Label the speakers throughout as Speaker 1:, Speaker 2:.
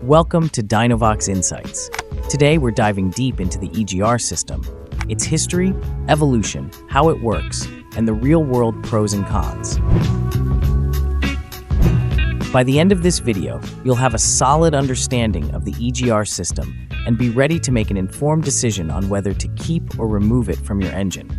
Speaker 1: Welcome to Dynovox Insights. Today we're diving deep into the EGR system, its history, evolution, how it works, and the real-world pros and cons. By the end of this video, you'll have a solid understanding of the EGR system and be ready to make an informed decision on whether to keep or remove it from your engine.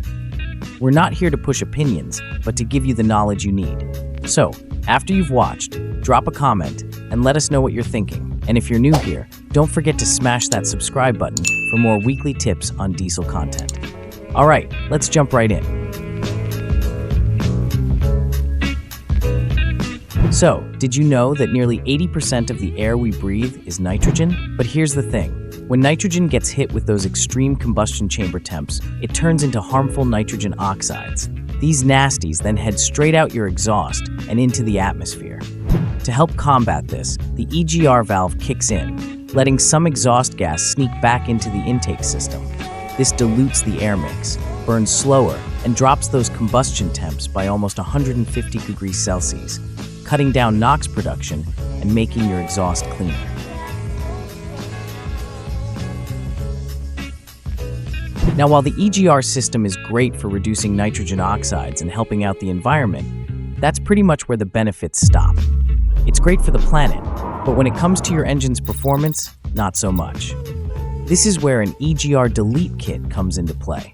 Speaker 1: We're not here to push opinions, but to give you the knowledge you need. So, after you've watched, drop a comment and let us know what you're thinking. And if you're new here, don't forget to smash that subscribe button for more weekly tips on diesel content. All right, let's jump right in. So, did you know that nearly 80% of the air we breathe is nitrogen? But here's the thing. When nitrogen gets hit with those extreme combustion chamber temps, it turns into harmful nitrogen oxides. These nasties then head straight out your exhaust and into the atmosphere. To help combat this, the EGR valve kicks in, letting some exhaust gas sneak back into the intake system. This dilutes the air mix, burns slower, and drops those combustion temps by almost 150 degrees Celsius, cutting down NOx production and making your exhaust cleaner. Now, while the EGR system is great for reducing nitrogen oxides and helping out the environment, that's pretty much where the benefits stop. It's great for the planet, but when it comes to your engine's performance, not so much. This is where an EGR Delete kit comes into play.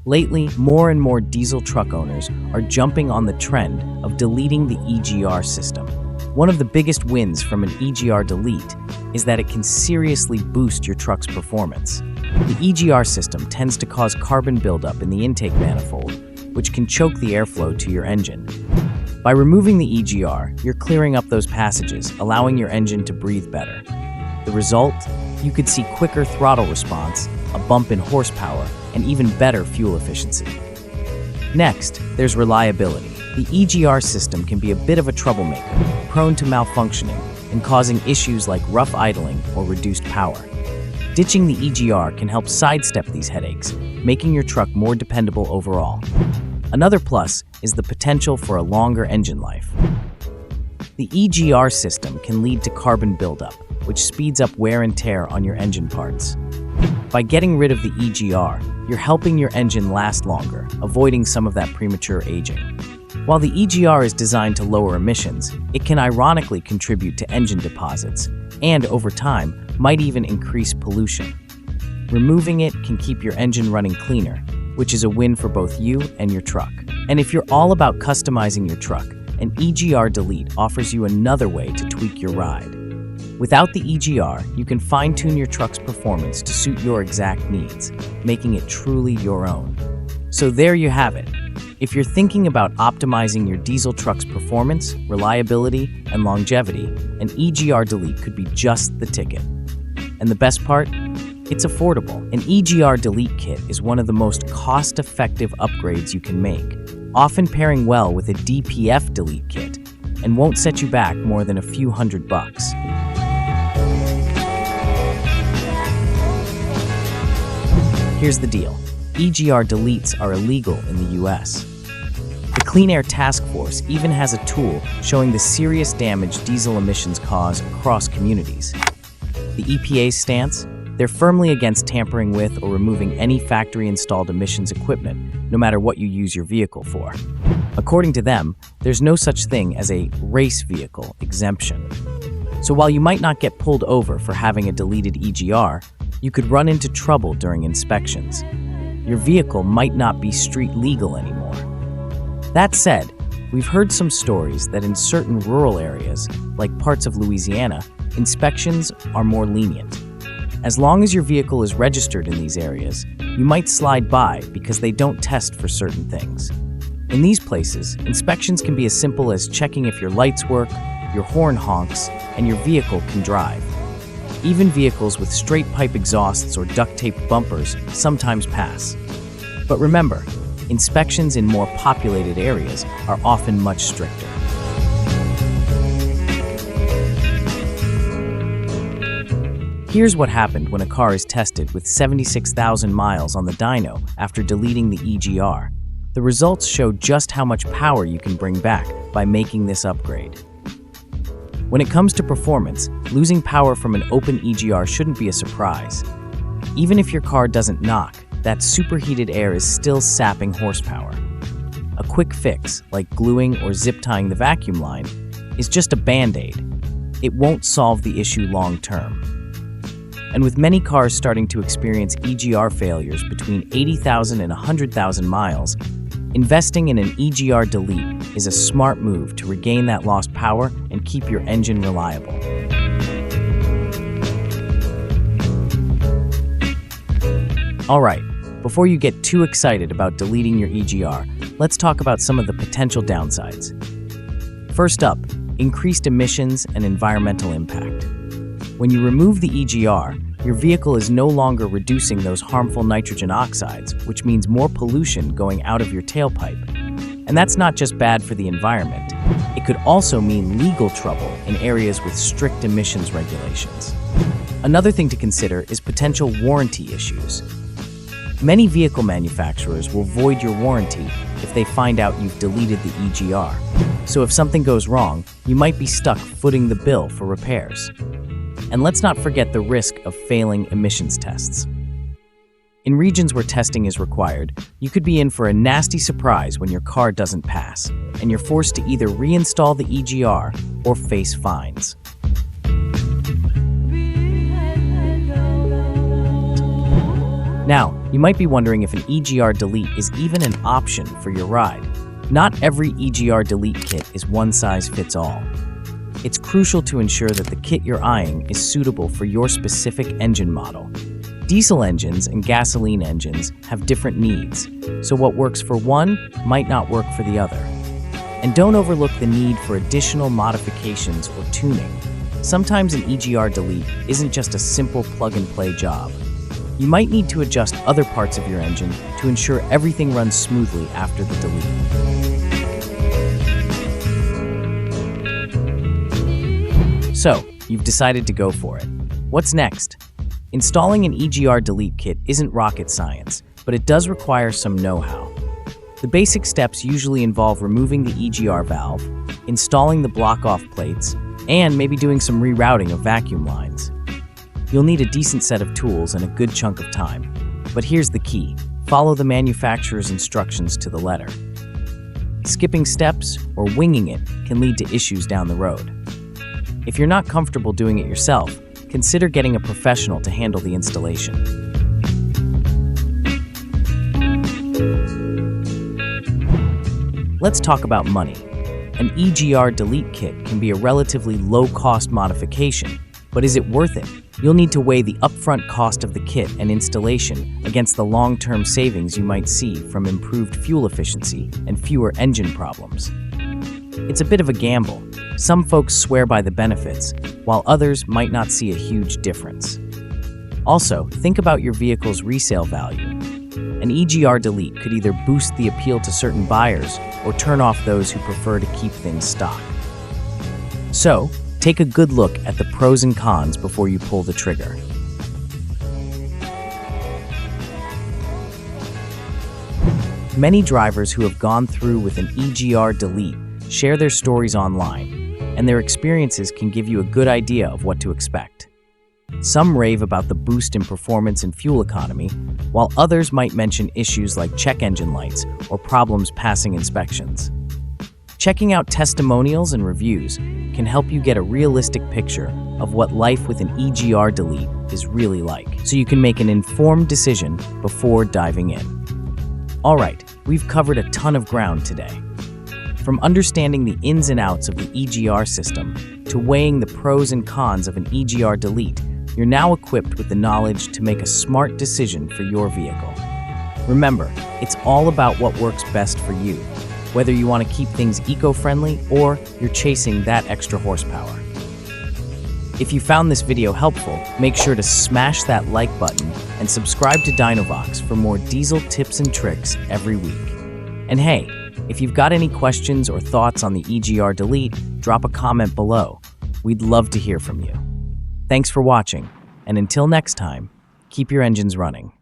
Speaker 1: Lately, more and more diesel truck owners are jumping on the trend of deleting the EGR system. One of the biggest wins from an EGR Delete is that it can seriously boost your truck's performance. The EGR system tends to cause carbon buildup in the intake manifold, which can choke the airflow to your engine. By removing the EGR, you're clearing up those passages, allowing your engine to breathe better. The result? You could see quicker throttle response, a bump in horsepower, and even better fuel efficiency. Next, there's reliability. The EGR system can be a bit of a troublemaker, prone to malfunctioning and causing issues like rough idling or reduced power. Ditching the EGR can help sidestep these headaches, making your truck more dependable overall. Another plus is the potential for a longer engine life. The EGR system can lead to carbon buildup, which speeds up wear and tear on your engine parts. By getting rid of the EGR, you're helping your engine last longer, avoiding some of that premature aging. While the EGR is designed to lower emissions, it can ironically contribute to engine deposits, and over time, might even increase pollution. Removing it can keep your engine running cleaner, which is a win for both you and your truck. And if you're all about customizing your truck, an EGR Delete offers you another way to tweak your ride. Without the EGR, you can fine-tune your truck's performance to suit your exact needs, making it truly your own. So there you have it. If you're thinking about optimizing your diesel truck's performance, reliability, and longevity, an EGR Delete could be just the ticket. And the best part? It's affordable. An EGR Delete kit is one of the most cost-effective upgrades you can make, often pairing well with a DPF Delete kit, and won't set you back more than a few $100. Here's the deal. EGR Deletes are illegal in the US. The Clean Air Task Force even has a tool showing the serious damage diesel emissions cause across communities. The EPA's stance? They're firmly against tampering with or removing any factory-installed emissions equipment, no matter what you use your vehicle for. According to them, there's no such thing as a race vehicle exemption. So while you might not get pulled over for having a deleted EGR, you could run into trouble during inspections. Your vehicle might not be street legal anymore. That said, we've heard some stories that in certain rural areas, like parts of Louisiana, inspections are more lenient. As long as your vehicle is registered in these areas, you might slide by because they don't test for certain things. In these places, inspections can be as simple as checking if your lights work, your horn honks, and your vehicle can drive. Even vehicles with straight pipe exhausts or duct-taped bumpers sometimes pass. But remember, inspections in more populated areas are often much stricter. Here's what happened when a car is tested with 76,000 miles on the dyno after deleting the EGR. The results show just how much power you can bring back by making this upgrade. When it comes to performance, losing power from an open EGR shouldn't be a surprise. Even if your car doesn't knock, that superheated air is still sapping horsepower. A quick fix, like gluing or zip tying the vacuum line, is just a band-aid. It won't solve the issue long-term. And with many cars starting to experience EGR failures between 80,000 and 100,000 miles, investing in an EGR Delete is a smart move to regain that lost power and keep your engine reliable. Alright, before you get too excited about deleting your EGR, let's talk about some of the potential downsides. First up, increased emissions and environmental impact. When you remove the EGR, your vehicle is no longer reducing those harmful nitrogen oxides, which means more pollution going out of your tailpipe. And that's not just bad for the environment. It could also mean legal trouble in areas with strict emissions regulations. Another thing to consider is potential warranty issues. Many vehicle manufacturers will void your warranty if they find out you've deleted the EGR. So if something goes wrong, you might be stuck footing the bill for repairs. And let's not forget the risk of failing emissions tests. In regions where testing is required, you could be in for a nasty surprise when your car doesn't pass, and you're forced to either reinstall the EGR or face fines. Now, you might be wondering if an EGR Delete is even an option for your ride. Not every EGR Delete kit is one size fits all. It's crucial to ensure that the kit you're eyeing is suitable for your specific engine model. Diesel engines and gasoline engines have different needs, so what works for one might not work for the other. And don't overlook the need for additional modifications or tuning. Sometimes an EGR Delete isn't just a simple plug-and-play job. You might need to adjust other parts of your engine to ensure everything runs smoothly after the delete. So, you've decided to go for it. What's next? Installing an EGR Delete kit isn't rocket science, but it does require some know-how. The basic steps usually involve removing the EGR valve, installing the block-off plates, and maybe doing some rerouting of vacuum lines. You'll need a decent set of tools and a good chunk of time. But here's the key: follow the manufacturer's instructions to the letter. Skipping steps or winging it can lead to issues down the road. If you're not comfortable doing it yourself, consider getting a professional to handle the installation. Let's talk about money. An EGR Delete kit can be a relatively low-cost modification, but is it worth it? You'll need to weigh the upfront cost of the kit and installation against the long-term savings you might see from improved fuel efficiency and fewer engine problems. It's a bit of a gamble. Some folks swear by the benefits, while others might not see a huge difference. Also, think about your vehicle's resale value. An EGR Delete could either boost the appeal to certain buyers or turn off those who prefer to keep things stock. So, take a good look at the pros and cons before you pull the trigger. Many drivers who have gone through with an EGR Delete share their stories online, and their experiences can give you a good idea of what to expect. Some rave about the boost in performance and fuel economy, while others might mention issues like check engine lights or problems passing inspections. Checking out testimonials and reviews can help you get a realistic picture of what life with an EGR Delete is really like, so you can make an informed decision before diving in. Alright, we've covered a ton of ground today. From understanding the ins and outs of the EGR system to weighing the pros and cons of an EGR Delete, you're now equipped with the knowledge to make a smart decision for your vehicle. Remember, it's all about what works best for you, whether you want to keep things eco-friendly or you're chasing that extra horsepower. If you found this video helpful, make sure to smash that like button and subscribe to Dynovox for more diesel tips and tricks every week. And hey, if you've got any questions or thoughts on the EGR Delete, drop a comment below. We'd love to hear from you. Thanks for watching, and until next time, keep your engines running.